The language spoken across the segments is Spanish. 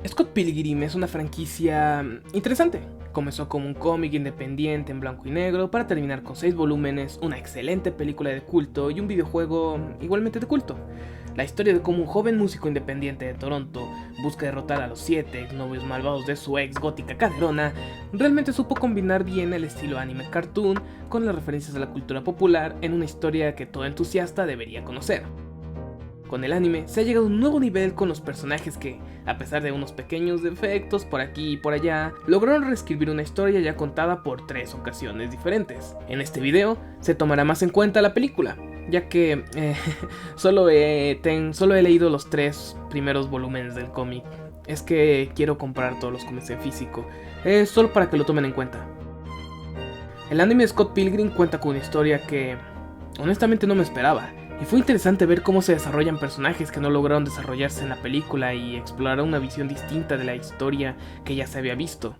Scott Pilgrim es una franquicia interesante. Comenzó como un cómic independiente en blanco y negro para terminar con 6 volúmenes, una excelente película de culto y un videojuego igualmente de culto. La historia de cómo un joven músico independiente de Toronto busca derrotar a los 7 exnovios malvados de su ex gótica caderona, realmente supo combinar bien el estilo anime cartoon con las referencias a la cultura popular en una historia que todo entusiasta debería conocer. Con el anime se ha llegado a un nuevo nivel con los personajes que, a pesar de unos pequeños defectos por aquí y por allá, lograron reescribir una historia ya contada por 3 ocasiones diferentes. En este video se tomará más en cuenta la película, ya que solo he leído los 3 primeros volúmenes del cómic. Es que quiero comprar todos los cómics en físico, solo para que lo tomen en cuenta. El anime de Scott Pilgrim cuenta con una historia que honestamente no me esperaba. Y fue interesante ver cómo se desarrollan personajes que no lograron desarrollarse en la película y explorar una visión distinta de la historia que ya se había visto.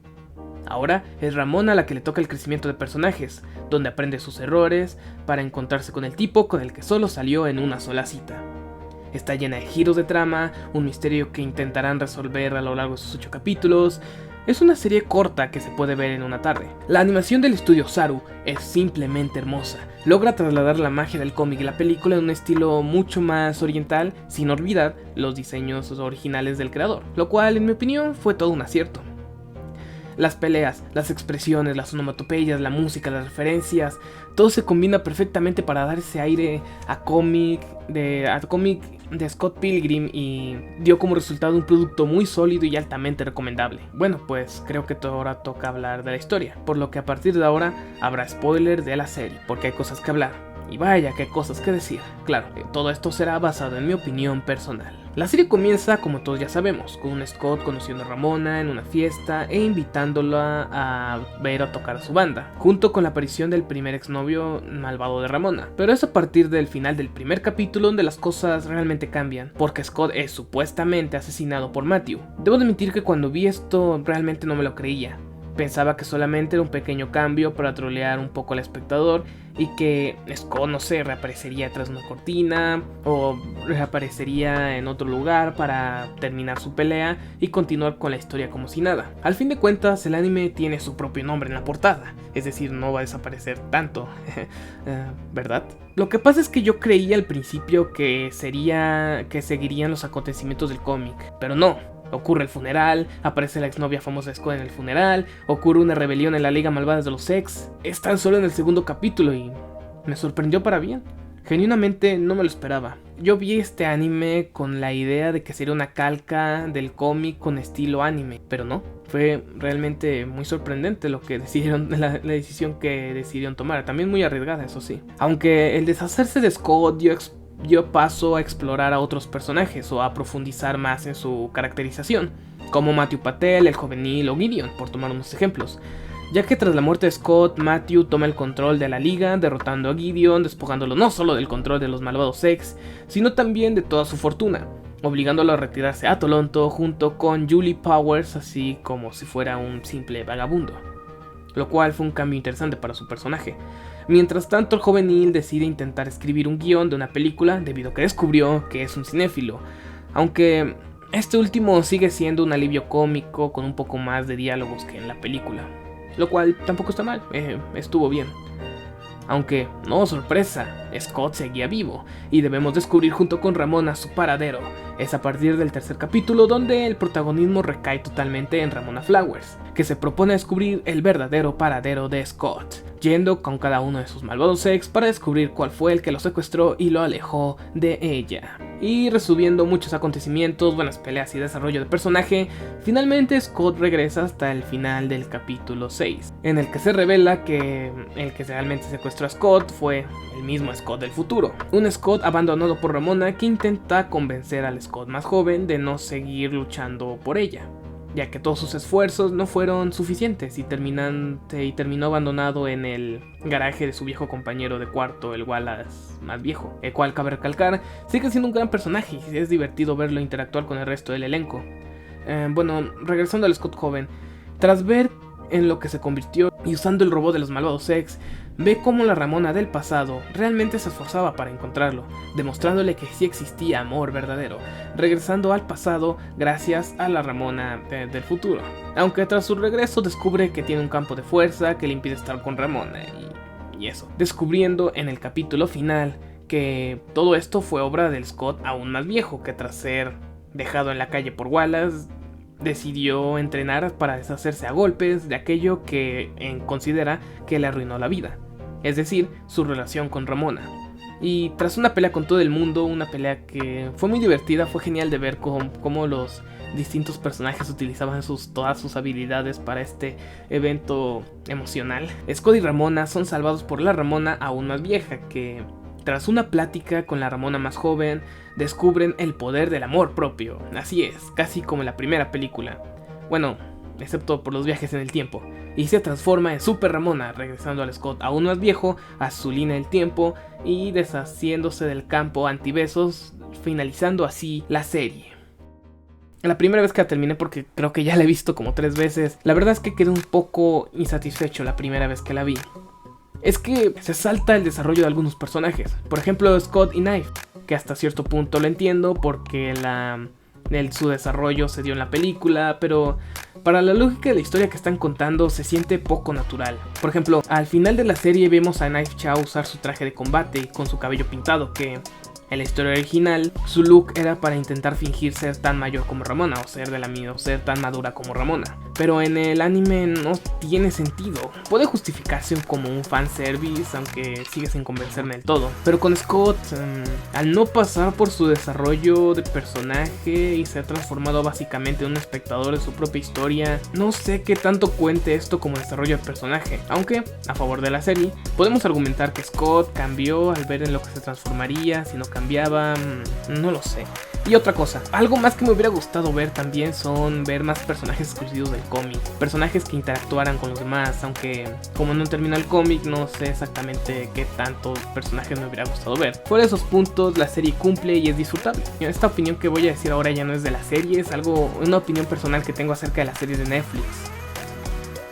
Ahora es Ramona la que le toca el crecimiento de personajes, donde aprende sus errores para encontrarse con el tipo con el que solo salió en una sola cita. Está llena de giros de trama, un misterio que intentarán resolver a lo largo de sus 8 capítulos. Es una serie corta que se puede ver en una tarde. La animación del estudio Saru es simplemente hermosa. Logra trasladar la magia del cómic y la película en un estilo mucho más oriental, sin olvidar los diseños originales del creador, lo cual en mi opinión fue todo un acierto. Las peleas, las expresiones, las onomatopeyas, la música, las referencias, todo se combina perfectamente para dar ese aire a cómic de Scott Pilgrim y dio como resultado un producto muy sólido y altamente recomendable. Bueno, pues creo que ahora toca hablar de la historia, por lo que a partir de ahora habrá spoiler de la serie, porque hay cosas que hablar. Y vaya que hay cosas que decir. Claro, todo esto será basado en mi opinión personal. La serie comienza, como todos ya sabemos, con un Scott conociendo a Ramona en una fiesta e invitándola a ver a tocar a su banda, junto con la aparición del primer exnovio malvado de Ramona. Pero es a partir del final del primer capítulo donde las cosas realmente cambian, porque Scott es supuestamente asesinado por Matthew. Debo admitir que cuando vi esto realmente no me lo creía. Pensaba que solamente era un pequeño cambio para trolear un poco al espectador y que Scott, no sé, reaparecería tras una cortina o reaparecería en otro lugar para terminar su pelea y continuar con la historia como si nada. Al fin de cuentas, el anime tiene su propio nombre en la portada, es decir, no va a desaparecer tanto, ¿verdad? Lo que pasa es que yo creía al principio que seguirían los acontecimientos del cómic, pero no. Ocurre el funeral, aparece la exnovia famosa de Scott en el funeral, ocurre una rebelión en la Liga Malvada de los Ex. Es tan solo en el segundo capítulo y me sorprendió para bien. Genuinamente no me lo esperaba. Yo vi este anime con la idea de que sería una calca del cómic con estilo anime, pero no. Fue realmente muy sorprendente lo que decidieron, la decisión que decidieron tomar. También muy arriesgada, eso sí. Aunque el deshacerse de Scott dio paso a explorar a otros personajes o a profundizar más en su caracterización, como Matthew Patel, el juvenil o Gideon, por tomar unos ejemplos. Ya que tras la muerte de Scott, Matthew toma el control de la liga, derrotando a Gideon, despojándolo no solo del control de los malvados Ex, sino también de toda su fortuna, obligándolo a retirarse a Toronto junto con Julie Powers, así como si fuera un simple vagabundo. Lo cual fue un cambio interesante para su personaje. Mientras tanto, el juvenil decide intentar escribir un guión de una película debido a que descubrió que es un cinéfilo, aunque este último sigue siendo un alivio cómico con un poco más de diálogos que en la película, lo cual tampoco está mal, estuvo bien. Aunque, no sorpresa, Scott seguía vivo y debemos descubrir junto con Ramona su paradero. Es a partir del tercer capítulo donde el protagonismo recae totalmente en Ramona Flowers, que se propone descubrir el verdadero paradero de Scott, yendo con cada uno de sus malvados ex para descubrir cuál fue el que lo secuestró y lo alejó de ella. Y resumiendo muchos acontecimientos, buenas peleas y desarrollo de personaje, finalmente Scott regresa hasta el final del capítulo 6, en el que se revela que el que realmente secuestró a Scott fue el mismo Scott del futuro. Un Scott abandonado por Ramona que intenta convencer al Scott más joven de no seguir luchando por ella, ya que todos sus esfuerzos no fueron suficientes y terminó abandonado en el garaje de su viejo compañero de cuarto, el Wallace más viejo, el cual, cabe recalcar, sigue siendo un gran personaje y es divertido verlo interactuar con el resto del elenco. Bueno, regresando al Scott joven, tras ver en lo que se convirtió y usando el robot de los malvados Ex, ve cómo la Ramona del pasado realmente se esforzaba para encontrarlo, demostrándole que sí existía amor verdadero, regresando al pasado gracias a la Ramona del futuro. Aunque tras su regreso descubre que tiene un campo de fuerza que le impide estar con Ramona y eso, descubriendo en el capítulo final que todo esto fue obra del Scott aún más viejo, que tras ser dejado en la calle por Wallace, decidió entrenar para deshacerse a golpes de aquello que considera que le arruinó la vida, es decir, su relación con Ramona. Y tras una pelea con todo el mundo, una pelea que fue muy divertida, fue genial de ver cómo los distintos personajes utilizaban todas sus habilidades para este evento emocional. Scott y Ramona son salvados por la Ramona aún más vieja, que tras una plática con la Ramona más joven, descubren el poder del amor propio. Así es, casi como en la primera película. Bueno, excepto por los viajes en el tiempo. Y se transforma en Super Ramona, regresando al Scott aún más viejo, a su línea del tiempo y deshaciéndose del campo antibesos, finalizando así la serie. La primera vez que la terminé, porque creo que ya la he visto como 3 veces, la verdad es que quedé un poco insatisfecho la primera vez que la vi. Es que se salta el desarrollo de algunos personajes. Por ejemplo, Scott y Knife, que hasta cierto punto lo entiendo porque su desarrollo se dio en la película, pero para la lógica de la historia que están contando se siente poco natural. Por ejemplo, al final de la serie vemos a Knife Chau usar su traje de combate con su cabello pintado, que en la historia original su look era para intentar fingir ser tan mayor como Ramona, o ser tan madura como Ramona. Pero en el anime no tiene sentido. Puede justificarse como un fanservice, aunque sigue sin convencerme del todo. Pero con Scott, al no pasar por su desarrollo de personaje y ser transformado básicamente en un espectador de su propia historia, no sé qué tanto cuente esto como desarrollo de personaje. Aunque, a favor de la serie, podemos argumentar que Scott cambió al ver en lo que se transformaría. Si no cambiaba, no lo sé. Y otra cosa, algo más que me hubiera gustado ver también son ver más personajes exclusivos del cómic, personajes que interactuaran con los demás, aunque como no termina el cómic no sé exactamente qué tantos personajes me hubiera gustado ver. Por esos puntos la serie cumple y es disfrutable. Esta opinión que voy a decir ahora ya no es de la serie, es una opinión personal que tengo acerca de las series de Netflix.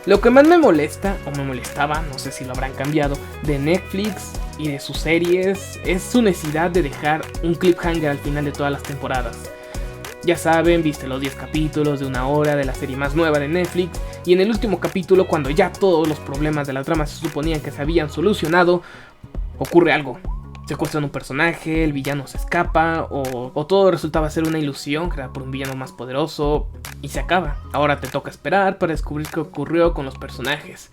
Lo que más me molesta, o me molestaba, no sé si lo habrán cambiado, de Netflix y de sus series es su necesidad de dejar un cliffhanger al final de todas las temporadas. Ya saben, viste los 10 capítulos de 1 hora de la serie más nueva de Netflix, y en el último capítulo, cuando ya todos los problemas de la trama se suponían que se habían solucionado, ocurre algo. Secuestran un personaje, el villano se escapa, o todo resultaba ser una ilusión creada por un villano más poderoso, y se acaba. Ahora te toca esperar para descubrir qué ocurrió con los personajes.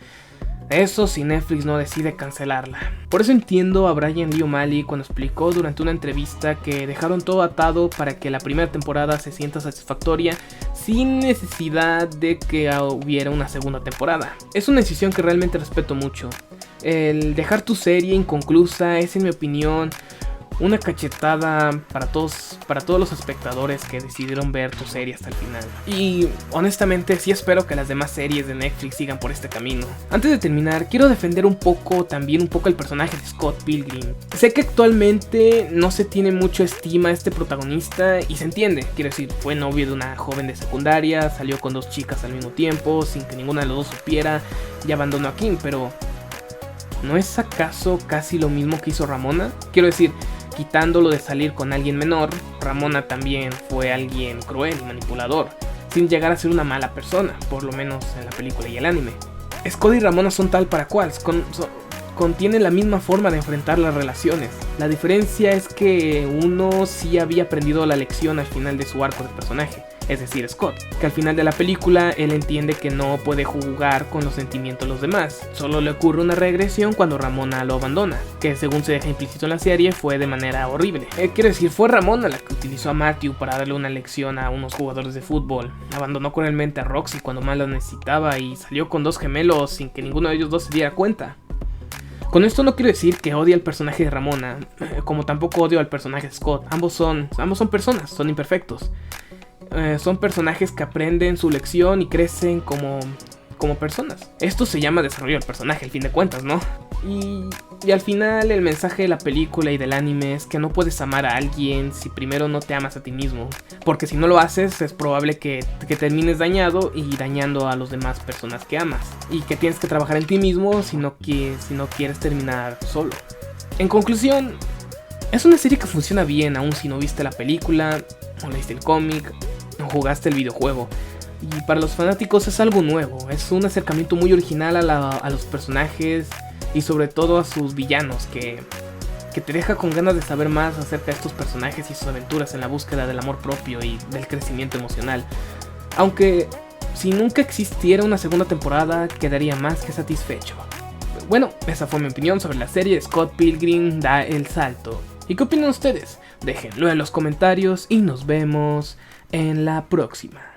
Eso si Netflix no decide cancelarla. Por eso entiendo a Brian Lee O'Malley cuando explicó durante una entrevista que dejaron todo atado para que la primera temporada se sienta satisfactoria sin necesidad de que hubiera una segunda temporada. Es una decisión que realmente respeto mucho. El dejar tu serie inconclusa es, en mi opinión, una cachetada para todos los espectadores que decidieron ver tu serie hasta el final. Y honestamente sí espero que las demás series de Netflix sigan por este camino. Antes de terminar, quiero defender un poco el personaje de Scott Pilgrim. Sé que actualmente no se tiene mucho estima a este protagonista y se entiende. Quiero decir, fue novio de una joven de secundaria, salió con 2 chicas al mismo tiempo sin que ninguna de los dos supiera y abandonó a Kim, pero ¿no es acaso casi lo mismo que hizo Ramona? Quiero decir, quitándolo de salir con alguien menor, Ramona también fue alguien cruel y manipulador, sin llegar a ser una mala persona, por lo menos en la película y el anime. Scott y Ramona son tal para cual, contienen la misma forma de enfrentar las relaciones. La diferencia es que uno sí había aprendido la lección al final de su arco de personaje, es decir, Scott, que al final de la película él entiende que no puede jugar con los sentimientos de los demás. Solo le ocurre una regresión cuando Ramona lo abandona, que según se deja implícito en la serie fue de manera horrible. Quiero decir, fue Ramona la que utilizó a Matthew para darle una lección a unos jugadores de fútbol. Abandonó cruelmente a Roxy cuando más la necesitaba y salió con 2 gemelos sin que ninguno de ellos dos se diera cuenta. Con esto no quiero decir que odie al personaje de Ramona, como tampoco odio al personaje de Scott. Ambos son personas, son imperfectos. Son personajes que aprenden su lección y crecen como como personas. Esto se llama desarrollo del personaje, al fin de cuentas, ¿no? Y al final el mensaje de la película y del anime es que no puedes amar a alguien si primero no te amas a ti mismo. Porque si no lo haces es probable que termines dañado y dañando a las demás personas que amas. Y que tienes que trabajar en ti mismo si no quieres terminar solo. En conclusión, es una serie que funciona bien aun si no viste la película, o leíste el cómic, o jugaste el videojuego. Y para los fanáticos es algo nuevo, es un acercamiento muy original a los personajes y sobre todo a sus villanos que te deja con ganas de saber más acerca de estos personajes y sus aventuras en la búsqueda del amor propio y del crecimiento emocional. Aunque si nunca existiera una segunda temporada quedaría más que satisfecho. Bueno, esa fue mi opinión sobre la serie de Scott Pilgrim da el salto. ¿Y qué opinan ustedes? Déjenlo en los comentarios y nos vemos en la próxima.